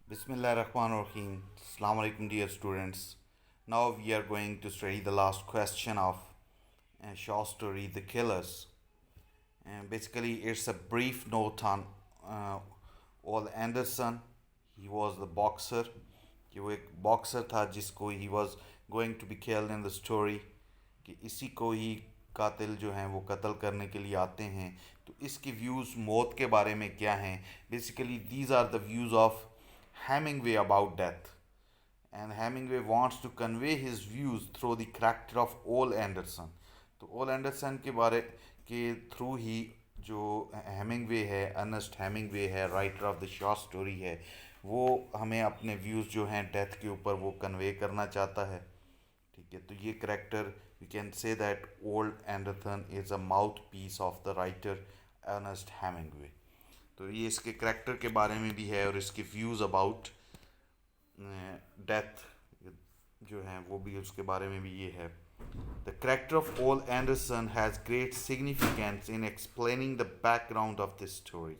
Bismillah ar-Rahman ar-Rahim. Assalamu alaikum dear students. Now we are going to study the last question of short story The Killers. And basically it's a brief note on uh, Ole Anderson. He was the boxer. कि वो एक boxer था जिसको he was going to be killed in the story कि इसी को ही कातिल जो हैं वो कत्ल करने के लिए आते हैं. तो इसके व्यूज़ मौत के बारे में क्या हैं. Basically these are the views of Hemingway about death, and Hemingway wants to convey his views through the character of Ole Anderson. तो ओल एंडरसन के बारे के थ्रू ही जो हेमिंगवे है, अर्नेस्ट हेमिंगवे है, writer of the short story है, वो हमें अपने व्यूज़ जो हैं डेथ के ऊपर वो कन्वे करना चाहता है. ठीक है, तो ये character we can say that old Anderson is a mouthpiece of the writer Ernest Hemingway. तो ये इसके करेक्टर के बारे में भी है और इसके व्यूज़ अबाउट डेथ जो हैं वो भी उसके बारे में भी ये है. द करेक्टर ऑफ ओल Anderson has great significance in explaining the background of this story.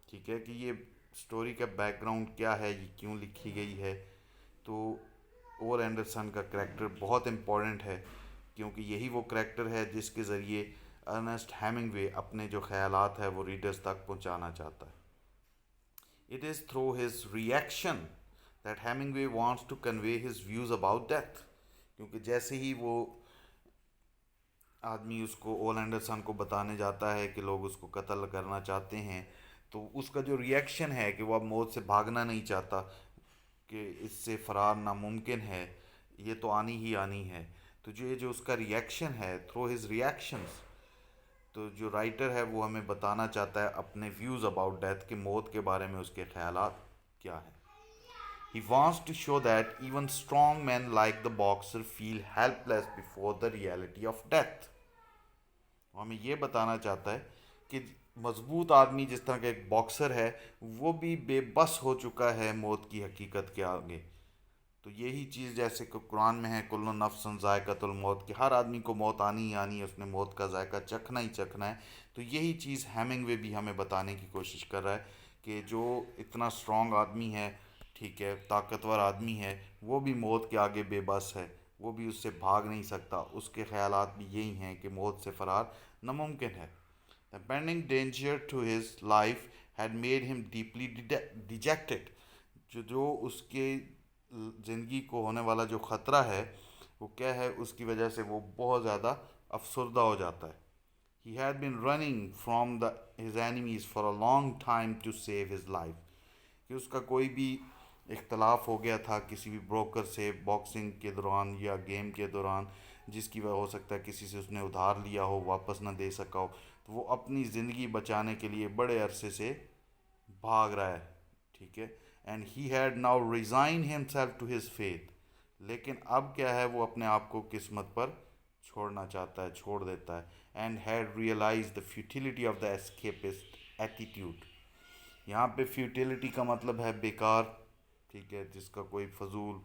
ठीक है, कि ये स्टोरी का बैकग्राउंड क्या है, ये क्यों लिखी गई है. तो ओल एंडरसन का करेक्टर बहुत इम्पोर्टेंट है क्योंकि यही वो करेक्टर है जिसके ज़रिए अर्नेस्ट हेमिंगवे अपने जो ख्यालात है वो रीडर्स तक पहुंचाना चाहता है. It is through his reaction that Hemingway wants to convey his views about death. क्योंकि जैसे ही वो आदमी उसको ओल एंडरसन को बताने जाता है कि लोग उसको कत्ल करना चाहते हैं, तो उसका जो रिएक्शन है कि वो अब मौत से भागना नहीं चाहता, कि इससे फ़रार नामुमकिन है, ये तो आनी ही आनी है. तो जो ये जो उसका रिएक्शन है थ्रू हिज रिएक्शंस, तो जो राइटर है वो हमें बताना चाहता है अपने व्यूज़ अबाउट डेथ के मौत के बारे में उसके ख्यालात क्या हैं. He wants to show that even strong man like the boxer feel helpless before the reality of death. हमें ये बताना चाहता है कि मजबूत आदमी जिस तरह का एक बॉक्सर है वो भी बेबस हो चुका है मौत की हकीकत के आगे. तो यही चीज़ जैसे कि कुरान में है कुल्लु नफ्सन ज़ायक़तुल मौत, कि हर आदमी को मौत आनी ही आनी है, उसने मौत का जायका चखना ही चखना है. तो यही चीज़ हेमिंगवे भी हमें बताने की कोशिश कर रहा है कि जो इतना स्ट्रॉन्ग आदमी है, ठीक है, ताकतवर आदमी है, वो भी मौत के आगे बेबस है, वो भी उससे भाग नहीं सकता. उसके ख़यालात भी यही हैं कि मौत से फ़रार नामुमकिन है. The pending danger to his life had made him deeply dejected. जो उसके ज़िंदगी को होने वाला जो ख़तरा है वो क्या है, उसकी वजह से वो बहुत ज़्यादा अफसरदा हो जाता है. He had been running from the his enemies for a long time to save his life. कि उसका कोई भी इख्तलाफ हो गया था किसी भी ब्रोकर से बॉक्सिंग के दौरान या गेम के दौरान, जिसकी वजह हो सकता है किसी से उसने उधार लिया हो, वापस ना दे सका हो, तो वो अपनी ज़िंदगी बचाने के लिए बड़े अरसे से भाग रहा है. ठीक है, and he had now resign himself to his faith. लेकिन अब क्या है, वो अपने आप को किस्मत पर छोड़ना चाहता है, छोड़ देता है. And had realise the futility of the escapist attitude. यहाँ पे फ्यूटिलिटी का मतलब है बेकार, ठीक है, जिसका कोई फजूल,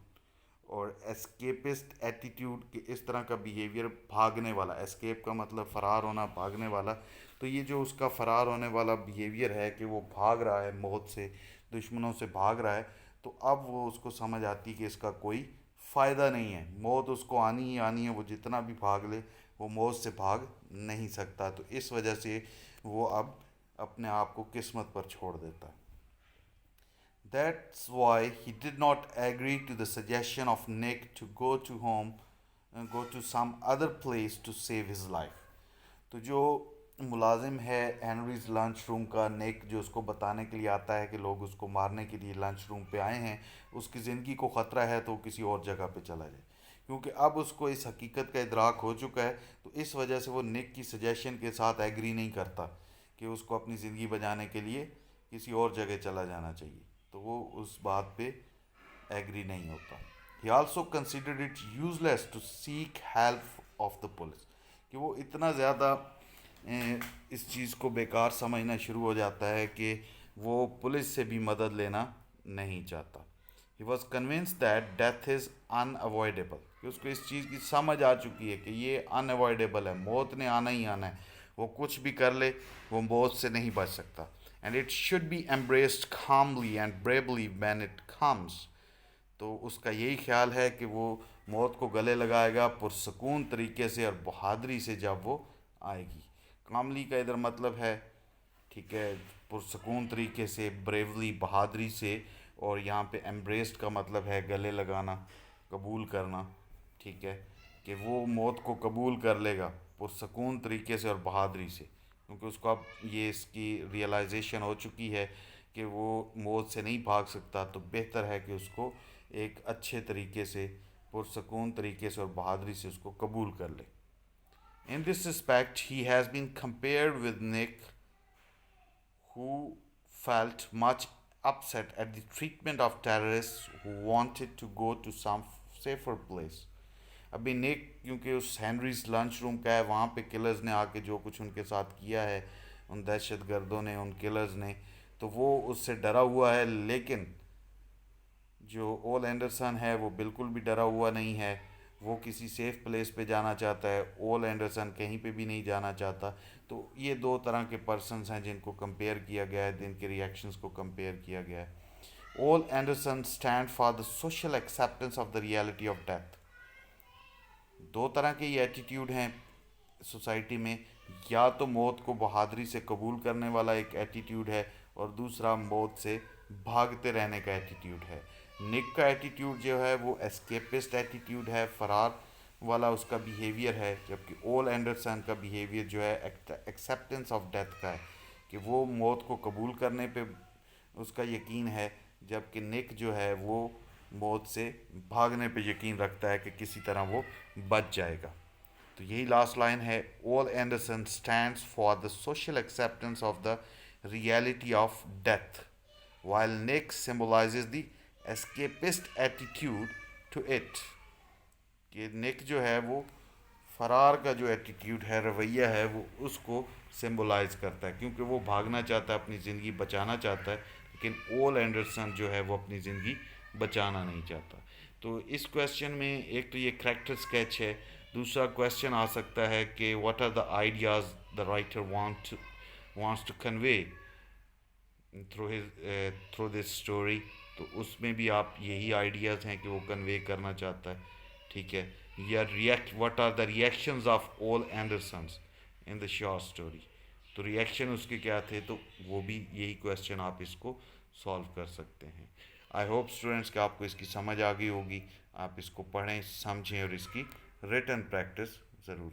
और एस्केपिस्ट एटीट्यूड कि इस तरह का बिहेवियर, भागने वाला. एस्केप का मतलब फ़रार होना, भागने वाला. तो ये जो उसका फ़रार होने वाला बिहेवियर है कि वो भाग रहा है मौत से, दुश्मनों से भाग रहा है, तो अब वो उसको समझ आती कि इसका कोई फ़ायदा नहीं है, मौत उसको आनी ही आनी है, वो जितना भी भाग ले वो मौत से भाग नहीं सकता. तो इस वजह से वो अब अपने आप को किस्मत पर छोड़ देता है. That's why he did not agree to the suggestion of Nick to go to home and go to some other place to save his life. तो जो मुलाजिम है हेनरीज लंच रूम का, निक, जो उसको बताने के लिए आता है कि लोग उसको मारने के लिए लंच रूम पे आए हैं, उसकी ज़िंदगी को ख़तरा है तो वो किसी और जगह पे चला जाए. क्योंकि अब उसको इस हकीकत का इदराक हो चुका है, तो इस वजह से वो निक की सजेशन के साथ एग्री नहीं करता कि उसको अपनी ज़िंदगी बचाने के लिए किसी और जगह चला जाना चाहिए. तो वो उस बात पे एग्री नहीं होता. He also considered it useless to seek help of the police. कि वो इतना ज़्यादा इस चीज़ को बेकार समझना शुरू हो जाता है कि वो पुलिस से भी मदद लेना नहीं चाहता. He was convince that death is unavoidable. कि उसको इस चीज़ की समझ आ चुकी है कि ये अनअवॉइडेबल है, मौत ने आना ही आना है, वो कुछ भी कर ले वो मौत से नहीं बच सकता. and it should be embraced calmly and bravely when it comes. تو اس کا یہی خیال ہے کہ وہ موت کو گلے لگائے گا پرسکون طریقے سے اور بہادری سے جب وہ آئے گی. کاملی کا ادھر مطلب ہے ٹھیک ہے پرسکون طریقے سے، بریولی بہادری سے، اور یہاں پہ ایمبریسڈ کا مطلب ہے گلے لگانا، قبول کرنا. ٹھیک ہے کہ وہ موت کو قبول کر لے گا پرسکون طریقے سے اور بہادری سے، کیونکہ اس کو اب یہ اس کی ریئلائزیشن ہو چکی ہے کہ وہ موت سے نہیں بھاگ سکتا، تو بہتر ہے کہ اس کو ایک اچھے طریقے سے پرسکون طریقے سے اور بہادری سے اس کو قبول کر لے. In this respect, he has been compared with Nick, who felt much upset at the treatment of terrorists who wanted to go to some safer place. ابھی نیک کیونکہ اس ہینریز لنچ روم کا ہے، وہاں پہ کلرز نے آ کے جو کچھ ان کے ساتھ کیا ہے، ان دہشت گردوں نے، ان کلرز نے، تو وہ اس سے ڈرا ہوا ہے. لیکن جو اول اینڈرسن ہے وہ بالکل بھی ڈرا ہوا نہیں ہے، وہ کسی سیف پلیس پہ جانا چاہتا ہے. اول اینڈرسن کہیں پہ بھی نہیں جانا چاہتا. تو یہ دو طرح کے پرسنس ہیں جن کو کمپیئر کیا گیا ہے، جن کے ریئیکشنز کو کمپیئر کیا گیا ہے. اول Anderson stand for the social acceptance of the reality of death. دو طرح کے یہ ایٹیٹیوڈ ہیں سوسائٹی میں، یا تو موت کو بہادری سے قبول کرنے والا ایک ایٹیٹیوڈ ہے، اور دوسرا موت سے بھاگتے رہنے کا ایٹیٹیوڈ ہے. نک کا ایٹیٹیوڈ جو ہے وہ اسکیپسٹ ایٹیٹیوڈ ہے، فرار والا اس کا بیہیویئر ہے، جبکہ اول اینڈرسن کا بیہیویئر جو ہے ایکسیپٹنس آف ڈیتھ کا ہے، کہ وہ موت کو قبول کرنے پہ اس کا یقین ہے، جبکہ نک جو ہے وہ موت سے بھاگنے پہ یقین رکھتا ہے کہ کسی طرح وہ بچ جائے گا. تو یہی لاسٹ لائن ہے، اول Anderson stands for the social acceptance of the reality of death while Nick symbolizes the escapist attitude to it. کہ نک جو ہے وہ فرار کا جو ایٹیٹیوڈ ہے، رویہ ہے، وہ اس کو سمبلائز کرتا ہے، کیونکہ وہ بھاگنا چاہتا ہے، اپنی زندگی بچانا چاہتا ہے. لیکن اول اینڈرسن جو ہے وہ اپنی زندگی بچانا نہیں چاہتا. تو اس کویسچن میں ایک تو یہ کریکٹر اسکیچ ہے، دوسرا کویسچن آ سکتا ہے کہ what are the ideas the writer wants to convey through this story. تو اس میں بھی آپ یہی آئیڈیاز ہیں کہ وہ کنوے کرنا چاہتا ہے. ٹھیک ہے، یا what are the reactions of old Andersons in the short story. تو ریئیکشن اس کے کیا تھے، تو وہ بھی یہی کویسچن آپ اس کو سالو کر سکتے ہیں. آئی ہوپ اسٹوڈنٹس کہ آپ کو اس کی سمجھ آ گئی ہوگی. آپ اس کو پڑھیں، سمجھیں اور اس کی ریٹن پریکٹس ضرور